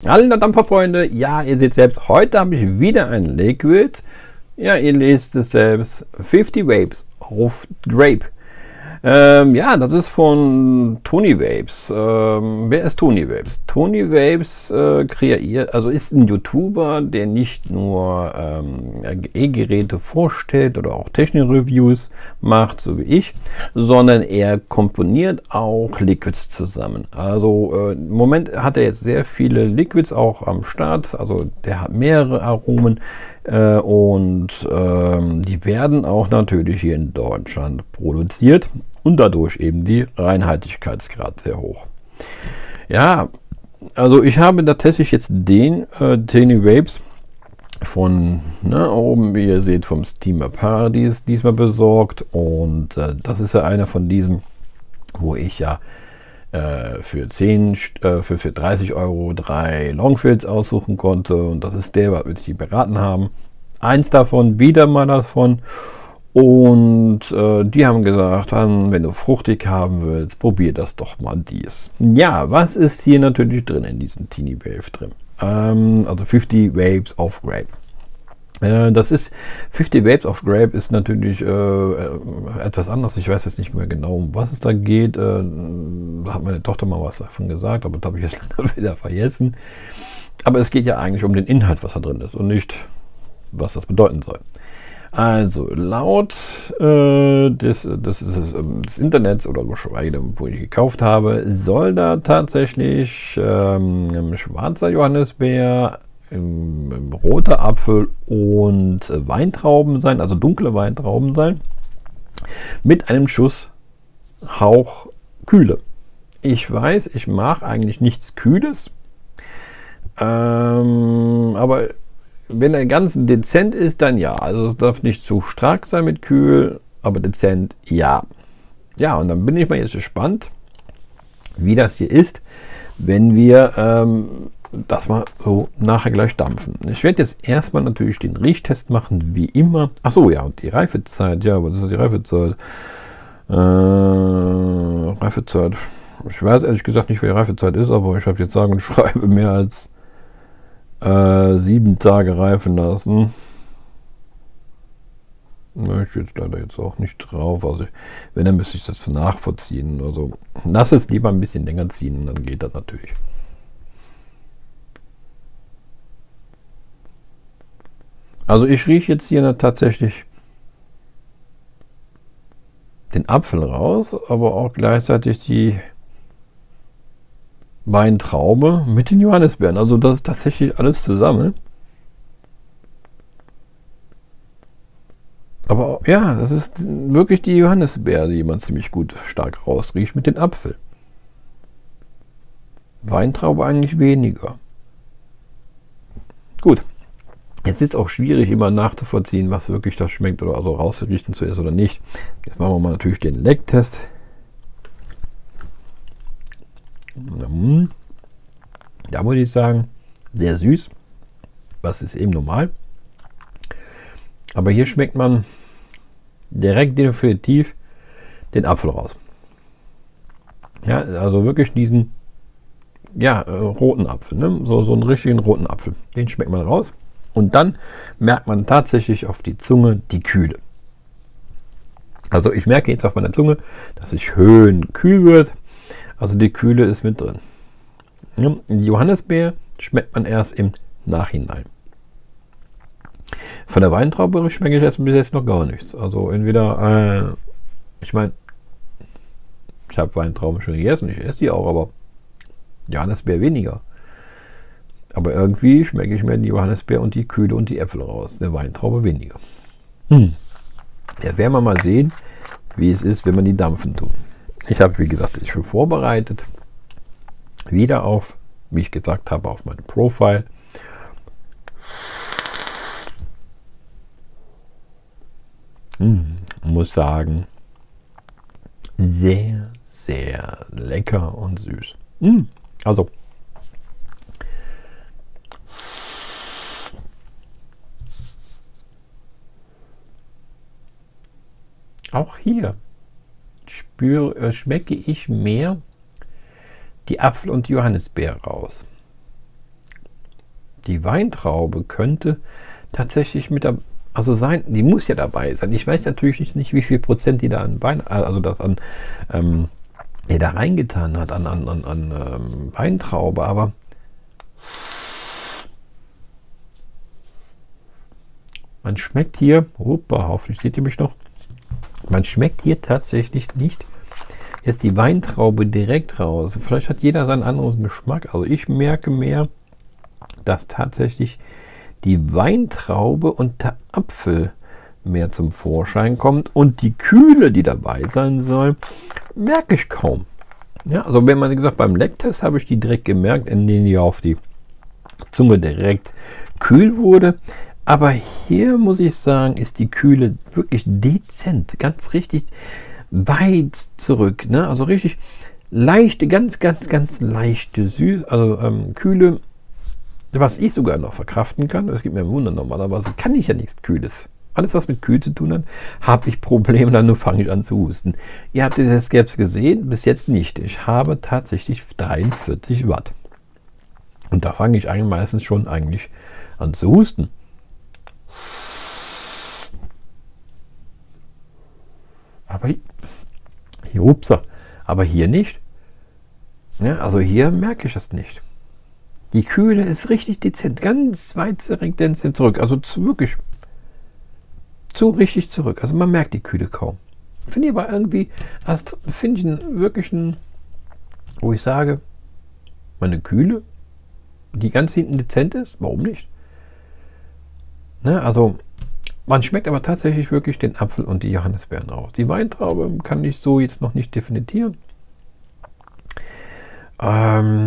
Hallo Dampferfreunde, ja, ihr seht selbst, heute habe ich wieder ein Liquid. Ja, ihr lest es selbst, 50 Vapes of Grape. Ja, das ist von Tony Vapes. Wer ist Tony Vapes? Tony Vapes ist ein YouTuber, der nicht nur E-Geräte vorstellt oder auch Technik-Reviews macht, so wie ich, sondern er komponiert auch Liquids zusammen. Also im Moment hat er jetzt sehr viele Liquids auch am Start. Also der hat mehrere Aromen. Die werden auch natürlich hier in Deutschland produziert und dadurch eben die Reinheitlichkeitsgrad sehr hoch. Ja, also ich habe tatsächlich jetzt den Tony Vapes von oben, wie ihr seht, vom Steamer Paradise diesmal besorgt, und das ist ja einer von diesen, wo ich ja für 30 Euro 3 Longfills aussuchen konnte, und das ist der, was wir die beraten haben. Eins davon, wieder mal davon, und die haben gesagt, wenn du fruchtig haben willst, probier das doch mal dies. Ja, was ist hier natürlich drin in diesem Tiny Vape drin? Also 50 Vapes of Grape. Das ist 50 Vapes of Grape ist natürlich etwas anderes. Ich weiß jetzt nicht mehr genau, um was es da geht. Da hat meine Tochter mal was davon gesagt, aber das habe ich jetzt leider wieder vergessen. Aber es geht ja eigentlich um den Inhalt, was da drin ist, und nicht, was das bedeuten soll. Also laut des Internets oder geschweige, wo ich gekauft habe, soll da tatsächlich schwarzer Johannisbeer, roter Apfel und Weintrauben sein, also dunkle Weintrauben sein, mit einem Schuss Hauch Kühle. Ich weiß, ich mag eigentlich nichts Kühles, aber wenn er ganz dezent ist, dann ja. Also es darf nicht zu stark sein mit kühl, aber dezent ja. Ja, und dann bin ich mal jetzt gespannt, wie das hier ist, wenn wir das mal so nachher gleich dampfen. Ich werde jetzt erstmal natürlich den Riechtest machen, wie immer. Achso, ja, und die Reifezeit. Ja, was ist die Reifezeit? Reifezeit. Ich weiß ehrlich gesagt nicht, wie die Reifezeit ist, aber ich habe jetzt sagen und schreibe mehr als 7 Tage reifen lassen. Ich stehe jetzt leider jetzt auch nicht drauf. Also wenn, dann müsste ich das nachvollziehen. Also lass es lieber ein bisschen länger ziehen, dann geht das natürlich. Also ich rieche jetzt hier tatsächlich den Apfel raus, aber auch gleichzeitig die Weintraube mit den Johannisbeeren. Also das ist tatsächlich alles zusammen. Aber ja, das ist wirklich die Johannisbeere, die man ziemlich gut stark rausriecht mit den Apfel. Weintraube eigentlich weniger. Gut. Jetzt ist es auch schwierig, immer nachzuvollziehen, was wirklich das schmeckt oder also rauszuriechen zu ist oder nicht. Jetzt machen wir mal natürlich den Lecktest. Da würde ich sagen, sehr süß. Das ist eben normal. Aber hier schmeckt man direkt definitiv den Apfel raus. Ja, also wirklich diesen roten Apfel. Ne? So einen richtigen roten Apfel. Den schmeckt man raus. Und dann merkt man tatsächlich auf die Zunge die Kühle. Also ich merke jetzt auf meiner Zunge, dass es schön kühl wird. Also die Kühle ist mit drin. Ja, Johannisbeer schmeckt man erst im Nachhinein. Von der Weintraube schmecke ich bis jetzt noch gar nichts. Also entweder, ich meine, ich habe Weintrauben schon gegessen, ich esse die auch, aber Johannisbeer weniger. Aber irgendwie schmecke ich mir die Johannisbeer und die Kühle und die Äpfel raus. Der Weintraube weniger. Ja, werden wir mal sehen, wie es ist, wenn man die dampfen tut. Ich habe, wie gesagt, das schon vorbereitet. Wieder auf, wie ich gesagt habe, auf meinem Profile. Muss sagen, sehr, sehr lecker und süß. Also, auch hier schmecke ich mehr die Apfel- und Johannisbeer raus. Die Weintraube könnte tatsächlich mit der, also sein, die muss ja dabei sein. Ich weiß natürlich nicht, wie viel Prozent die da an Wein, also das an, er da reingetan hat an Weintraube, aber man schmeckt hier, opa, hoffentlich seht ihr mich noch, man schmeckt hier tatsächlich nicht jetzt die Weintraube direkt raus. Vielleicht hat jeder seinen anderen Geschmack. Also ich merke mehr, dass tatsächlich die Weintraube und der Apfel mehr zum Vorschein kommt und die Kühle, die dabei sein soll, merke ich kaum. Ja, also wenn man, wie gesagt, beim Lecktest habe ich die direkt gemerkt, in denen die auf die Zunge direkt kühl wurde. Aber hier muss ich sagen, ist die Kühle wirklich dezent, ganz richtig weit zurück. Ne? Also richtig leichte, ganz leichte Süß, also Kühle, was ich sogar noch verkraften kann. Das gibt mir ein Wunder, normalerweise kann ich ja nichts Kühles. Alles, was mit kühl zu tun hat, habe ich Probleme, dann nur fange ich an zu husten. Ihr habt das Gaps gesehen, bis jetzt nicht. Ich habe tatsächlich 43 Watt. Und da fange ich eigentlich meistens schon eigentlich an zu husten. Aber hier, upsa, aber hier nicht. Ja, also hier merke ich das nicht. Die Kühle ist richtig dezent, ganz weit dezent zurück. Also wirklich zu richtig zurück. Also man merkt die Kühle kaum. Finde ich aber irgendwie, finde ich wirklich ein, wo ich sage, meine Kühle, die ganz hinten dezent ist, warum nicht? Ne, also man schmeckt aber tatsächlich wirklich den Apfel und die Johannisbeeren raus. Die Weintraube kann ich so jetzt noch nicht definieren. Ja,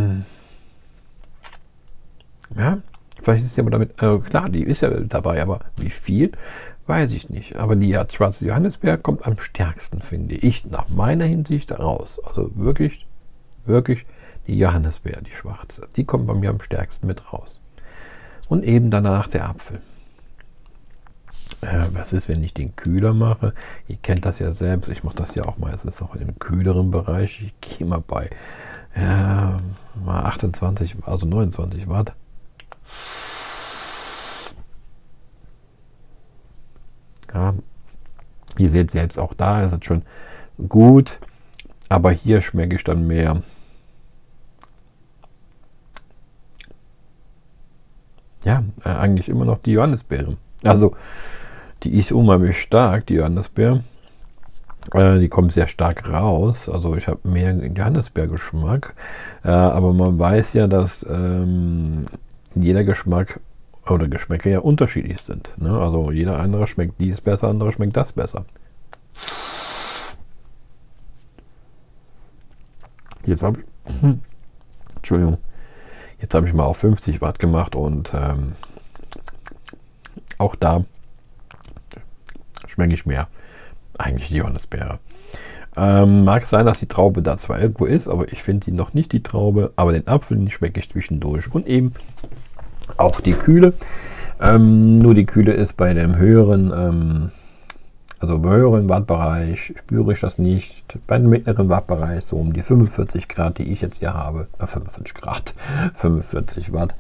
vielleicht ist sie aber damit, klar, die ist ja dabei, aber wie viel, weiß ich nicht. Aber die schwarze Johannisbeer kommt am stärksten, finde ich, nach meiner Hinsicht raus. Also wirklich die Johannisbeer, die schwarze, die kommt bei mir am stärksten mit raus. Und eben danach der Apfel. Was ist, wenn ich den kühler mache? Ihr kennt das ja selbst. Ich mache das ja auch meistens noch im kühleren Bereich. Ich gehe mal bei 28, also 29 Watt. Ja, ihr seht selbst, auch da ist es schon gut. Aber hier schmecke ich dann mehr. Ja, eigentlich immer noch die Johannisbeere. Also die ist unheimlich stark, die Johannisbeer. Die kommt sehr stark raus. Also ich habe mehr Johannisbeergeschmack. Aber man weiß ja, dass jeder Geschmack oder Geschmäcker ja unterschiedlich sind. Ne? Also jeder andere schmeckt dies besser, andere schmeckt das besser. Jetzt habe ich, Entschuldigung, jetzt habe ich mal auf 50 Watt gemacht und auch da schmecke ich mehr eigentlich die Johannisbeere. Mag sein, dass die Traube da zwar irgendwo ist, aber ich finde die noch nicht, die Traube, aber den Apfel, den schmecke ich zwischendurch und eben auch die Kühle. Nur die Kühle ist bei dem höheren, also im höheren Wattbereich spüre ich das nicht. Bei dem mittleren Wattbereich, so um die 45 Grad, die ich jetzt hier habe, 45 Grad, 45 Watt,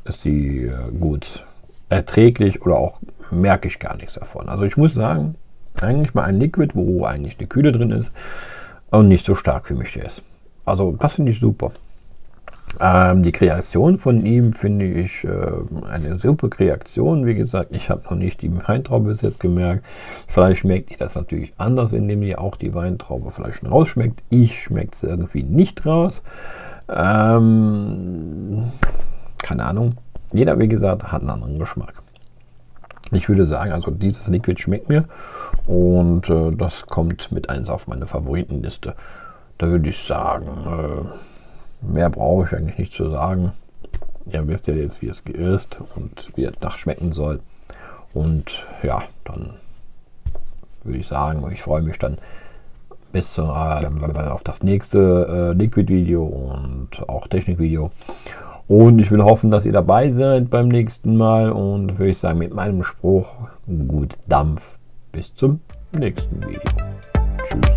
ist die gut erträglich oder auch merke ich gar nichts davon. Also ich muss sagen, eigentlich mal ein Liquid, wo eigentlich eine Kühle drin ist und nicht so stark für mich ist. Also das finde ich super. Die Kreation von ihm finde ich eine super Kreation. Wie gesagt, ich habe noch nicht die Weintraube bis jetzt gemerkt. Vielleicht schmeckt ihr das natürlich anders, indem ihr auch die Weintraube vielleicht schon rausschmeckt. Ich schmecke es irgendwie nicht raus. Keine Ahnung. Jeder, wie gesagt, hat einen anderen Geschmack. Ich würde sagen, also dieses Liquid schmeckt mir und das kommt mit eins auf meine Favoritenliste. Da würde ich sagen, mehr brauche ich eigentlich nicht zu sagen. Ihr wisst ja jetzt, wie es ist und wie es nachschmecken soll. Und ja, dann würde ich sagen, ich freue mich dann bis auf das nächste Liquid-Video und auch Technik-Video. Und ich will hoffen, dass ihr dabei seid beim nächsten Mal. Und würde ich sagen, mit meinem Spruch, gut Dampf. Bis zum nächsten Video. Tschüss.